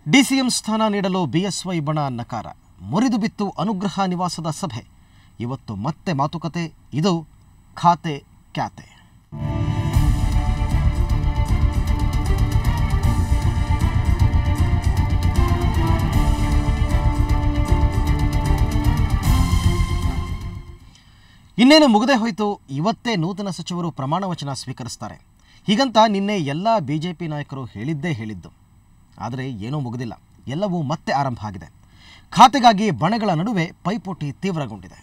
DCM ಸ್ಥಾನ ನೀಡಲು BSY ಬಣ ನಕಾರ. ಮುರಿದು ಬಿತ್ತು ಅನುಗ್ರಹ ನಿವಾಸದ ಸಭೆ. ಇವತ್ತು ಮತ್ತೆ ಮಾತುಕತೆ. ಇದು ಖಾತೆ ಕ್ಯಾತೆ. ಇನ್ನೇನು ಮುಗದೆ ಹೋಯಿತು. ಇವತ್ತೇ ನೂತನ ಸಚಿವರು ಪ್ರಮಾಣ ವಚನ ಸ್ವೀಕರಿಸ್ತಾರೆ. ಹೀಗಂತ ನಿನ್ನೆ ಎಲ್ಲ ಬಿಜೆಪಿ ನಾಯಕರು ಹೇಳಿದ್ದು. ಆದರೆ ಏನೂ ಮುಗಿದಿಲ್ಲ. ಎಲ್ಲವೂ ಮತ್ತೆ ಆರಂಭ ಆಗಿದೆ. ಖಾತೆಗಾಗಿ ಬಣಗಳ ನಡುವೆ ಪೈಪೋಟಿ ತೀವ್ರಗೊಂಡಿದೆ.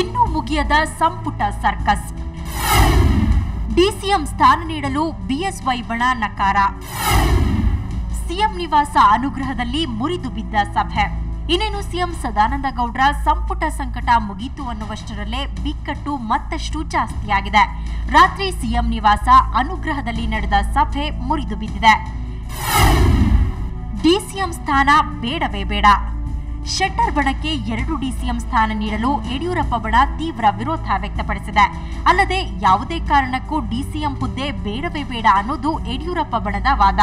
ಇನ್ನೂ ಮುಗಿಯದ ಸಂಪುಟ ಸರ್ಕಸ್. ಡಿಸಿಎಂ ಸ್ಥಾನ ನೀಡಲು ಬಿಎಸ್ವೈ ಬಣ ನಕಾರ. ಸಿಎಂ ನಿವಾಸ ಅನುಗ್ರಹದಲ್ಲಿ ಮುರಿದು ಬಿದ್ದ ಸಭೆ. ಇನ್ನೇನು ಸಿಎಂ ಸದಾನಂದ ಗೌಡ್ರ ಸಂಪುಟ ಸಂಕಟ ಮುಗೀತು ಅನ್ನುವಷ್ಟರಲ್ಲೇ ಬಿಕ್ಕಟ್ಟು ಮತ್ತಷ್ಟು ಜಾಸ್ತಿಯಾಗಿದೆ. ರಾತ್ರಿ ಸಿಎಂ ನಿವಾಸ ಅನುಗ್ರಹದಲ್ಲಿ ನಡೆದ ಸಭೆ ಮುರಿದು ಬಿದ್ದಿದೆ. ಡಿಸಿಎಂ ಸ್ಥಾನ ಬೇಡವೇ ಬೇಡ. ಶೆಟ್ಟರ್ ಬಣಕ್ಕೆ 2 ಡಿಸಿಎಂ ಸ್ಥಾನ ನೀಡಲು ಯಡಿಯೂರಪ್ಪ ಬಣ ತೀವ್ರ ವಿರೋಧ ವ್ಯಕ್ತಪಡಿಸಿದೆ. ಅಲ್ಲದೆ ಯಾವುದೇ ಕಾರಣಕ್ಕೂ ಡಿಸಿಎಂ ಹುದ್ದೆ ಬೇಡವೇ ಬೇಡ ಅನ್ನೋದು ಯಡಿಯೂರಪ್ಪ ಬಣದ ವಾದ.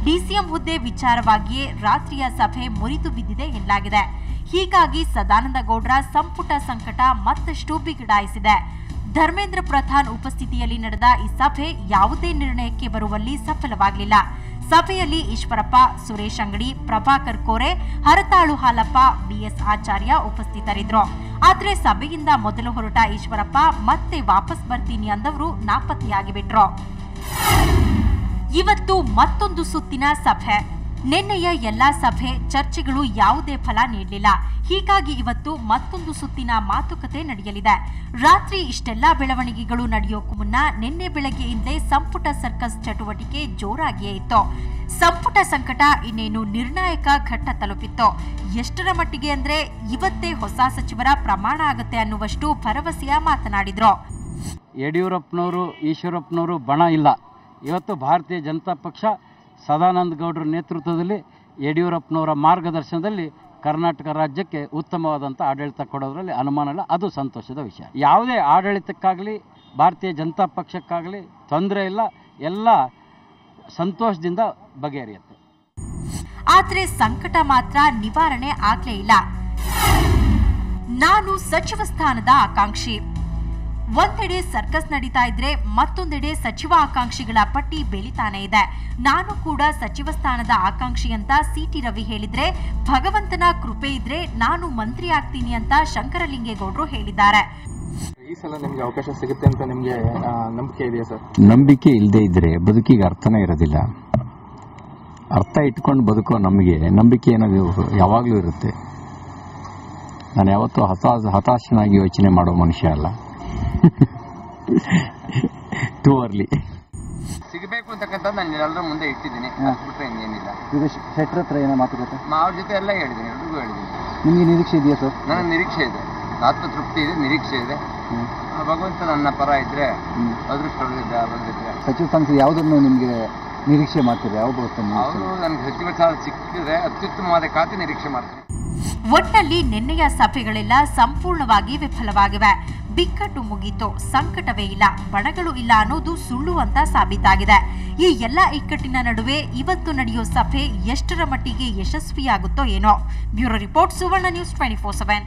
ಡಿಸಿಎಂ ಹುದ್ದೆ ವಿಚಾರವಾಗಿಯೇ ರಾತ್ರಿಯ ಸಭೆ ಮುರಿದು ಬಿದ್ದಿದೆ ಎನ್ನಲಾಗಿದೆ. ಹೀಗಾಗಿ ಸದಾನಂದ ಗೌಡ್ರ ಸಂಪುಟ ಸಂಕಟ ಮತ್ತಷ್ಟು ಬಿಗಡಾಯಿಸಿದೆ. ಧರ್ಮೇಂದ್ರ ಪ್ರಧಾನ್ ಉಪಸ್ಥಿತಿಯಲ್ಲಿ ನಡೆದ ಈ ಸಭೆ ಯಾವುದೇ ನಿರ್ಣಯಕ್ಕೆ ಬರುವಲ್ಲಿ ಸಫಲವಾಗಲಿಲ್ಲ. ಸಭೆಯಲ್ಲಿ ಈಶ್ವರಪ್ಪ, ಸುರೇಶ್ ಅಂಗಡಿ, ಪ್ರಭಾಕರ್ ಕೋರೆ, ಹರತಾಳು ಹಾಲಪ್ಪ, ಬಿಎಸ್ ಆಚಾರ್ಯ ಉಪಸ್ಥಿತರಿದ್ದರು. ಆದರೆ ಸಭೆಯಿಂದ ಮೊದಲು ಹೊರಟ ಈಶ್ವರಪ್ಪ ಮತ್ತೆ ವಾಪಸ್ ಬರ್ತೀನಿ ಅಂದವರು ನಾಪತ್ತೆಯಾಗಿಬಿಟ್ರು. ಇವತ್ತು ಮತ್ತೊಂದು ಸುತ್ತಿನ ಸಭೆ. ನಿನ್ನೆಯ ಎಲ್ಲಾ ಸಭೆ ಚರ್ಚೆಗಳು ಯಾವುದೇ ಫಲ ನೀಡಲಿಲ್ಲ. ಹೀಗಾಗಿ ಇವತ್ತು ಮತ್ತೊಂದು ಸುತ್ತಿನ ಮಾತುಕತೆ ನಡೆಯಲಿದೆ. ರಾತ್ರಿ ಇಷ್ಟೆಲ್ಲಾ ಬೆಳವಣಿಗೆಗಳು ನಡೆಯೋಕ್ಕೂ ಮುನ್ನ ನಿನ್ನೆ ಬೆಳಗ್ಗೆಯಿಂದಲೇ ಸಂಪುಟ ಸರ್ಕಸ್ ಚಟುವಟಿಕೆ ಜೋರಾಗಿಯೇ ಇತ್ತು. ಸಂಪುಟ ಸಂಕಟ ಇನ್ನೇನು ನಿರ್ಣಾಯಕ ಘಟ್ಟ ತಲುಪಿತ್ತು. ಎಷ್ಟರ ಮಟ್ಟಿಗೆ ಅಂದ್ರೆ ಇವತ್ತೇ ಹೊಸ ಸಚಿವರ ಪ್ರಮಾಣ ಆಗುತ್ತೆ ಅನ್ನುವಷ್ಟು ಭರವಸೆಯ ಮಾತನಾಡಿದ್ರು. ಯಡಿಯೂರಪ್ಪನವರು, ಈಶ್ವರಪ್ಪನವರು ಬಣ ಇಲ್ಲ. ಇವತ್ತು ಭಾರತೀಯ ಜನತಾ ಪಕ್ಷ ಸದಾನಂದ ಗೌಡರ ನೇತೃತ್ವದಲ್ಲಿ ಯಡಿಯೂರಪ್ಪನವರ ಮಾರ್ಗದರ್ಶನದಲ್ಲಿ ಕರ್ನಾಟಕ ರಾಜ್ಯಕ್ಕೆ ಉತ್ತಮವಾದಂಥ ಆಡಳಿತ ಕೊಡೋದ್ರಲ್ಲಿ ಅನುಮಾನ ಇಲ್ಲ. ಅದು ಸಂತೋಷದ ವಿಷಯ. ಯಾವುದೇ ಆಡಳಿತಕ್ಕಾಗಲಿ ಭಾರತೀಯ ಜನತಾ ಪಕ್ಷಕ್ಕಾಗಲಿ ತೊಂದರೆ ಇಲ್ಲ. ಎಲ್ಲ ಸಂತೋಷದಿಂದ ಬಗೆಹರಿಯುತ್ತೆ. ಆದರೆ ಸಂಕಟ ಮಾತ್ರ ನಿವಾರಣೆ ಆಗ್ಲೇ ಇಲ್ಲ. ನಾನು ಸಚಿವ ಸ್ಥಾನದ ಆಕಾಂಕ್ಷಿ. ಒಂದೆಡೆ ಸರ್ಕಸ್ ನಡೀತಾ ಇದ್ರೆ ಮತ್ತೊಂದೆಡೆ ಸಚಿವ ಆಕಾಂಕ್ಷಿಗಳ ಪಟ್ಟಿ ಬೆಳೀತಾನೆ ಇದೆ. ನಾನು ಕೂಡ ಸಚಿವ ಸ್ಥಾನದ ಆಕಾಂಕ್ಷಿ ಅಂತ ಸಿಟಿ ರವಿ ಹೇಳಿದ್ರೆ, ಭಗವಂತನ ಕೃಪೆ ಇದ್ರೆ ನಾನು ಮಂತ್ರಿ ಆಗ್ತೀನಿ ಅಂತ ಶಂಕರಲಿಂಗೇಗೌಡರು ಹೇಳಿದ್ದಾರೆ. ಈ ಸಲ ನಿಮಗೆ ಅವಕಾಶ ಸಿಗುತ್ತೆ ಅಂತ ನಿಮಗೆ ನಂಬಿಕೆ ಇದೆಯಾ ಸರ್? ನಂಬಿಕೆ ಇಲ್ಲದೆ ಇದ್ರೆ ಬದುಕಿಗೆ ಅರ್ಥನೇ ಇರೋದಿಲ್ಲ. ಅರ್ಥ ಇಟ್ಕೊಂಡು ಬದುಕೋ ನಮಗೆ ನಂಬಿಕೆ ಏನೋ ಯಾವಾಗಲೂ ಇರುತ್ತೆ. ನಾನು ಯಾವತ್ತೂ ಹತಾಶನಾಗಿ ಯೋಚನೆ ಮಾಡೋ ಮನುಷ್ಯ ಅಲ್ಲ. ಟೂ ಅರ್ಲಿ ಸಿಗಬೇಕು ಅಂತಕ್ಕಂಥದ್ದು ನಾನು ಎಲ್ಲರ ಮುಂದೆ ಇಟ್ಟಿದ್ದೀನಿ. ಬಿಟ್ಟರೆ ಇನ್ನೇನಿಲ್ಲ. ಈಗ ಶೆಟ್ಟರ್ ಹತ್ರ ಏನೋ ಮಾತುಕತೆ ಅವ್ರ ಜೊತೆ ಎಲ್ಲ ಹೇಳಿದ್ದೀನಿ, ಎಲ್ರಿಗೂ ಹೇಳಿದ್ದೀನಿ. ನಿಮಗೆ ನಿರೀಕ್ಷೆ ಇದೆಯಾ ಸರ್? ನನಗೆ ನಿರೀಕ್ಷೆ ಇದೆ, ಆತ್ಮತೃಪ್ತಿ ಇದೆ, ನಿರೀಕ್ಷೆ ಇದೆ. ಭಗವಂತ ನನ್ನ ಪರ ಇದ್ರೆ ಅದೃಷ್ಟ ಬಂದಿದ್ರೆ ಸಚಿವ ಸ್ಥಾನ ಯಾವುದನ್ನು ನಿಮಗೆ ನಿರೀಕ್ಷೆ ಮಾಡ್ತೀರಿ? ಯಾವ ಅವರು ನನಗೆ ಸಚಿವ ಸ್ಥಾನ ಸಿಕ್ಕಿದ್ರೆ ಅತ್ಯುತ್ತಮವಾದ ಖಾತೆ ನಿರೀಕ್ಷೆ ಮಾಡ್ತೀನಿ. ಒಟ್ಟಿನಲ್ಲಿ ನಿನ್ನೆಯ ಸಭೆಗಳೆಲ್ಲ ಸಂಪೂರ್ಣವಾಗಿ ವಿಫಲವಾಗಿವೆ. ಬಿಕ್ಕಟ್ಟು ಮುಗಿತು, ಸಂಕಟವೇ ಇಲ್ಲ, ಬಣಗಳು ಇಲ್ಲ ಅನ್ನೋದು ಸುಳ್ಳು ಅಂತ ಸಾಬೀತಾಗಿದೆ. ಈ ಎಲ್ಲ ಇಕ್ಕಟ್ಟಿನ ನಡುವೆ ಇವತ್ತು ನಡೆಯೋ ಸಭೆ ಎಷ್ಟರ ಮಟ್ಟಿಗೆ ಯಶಸ್ವಿಯಾಗುತ್ತೋ ಏನೋ. ಬ್ಯೂರೋ ರಿಪೋರ್ಟ್, ಸುವರ್ಣ ನ್ಯೂಸ್ 24/7.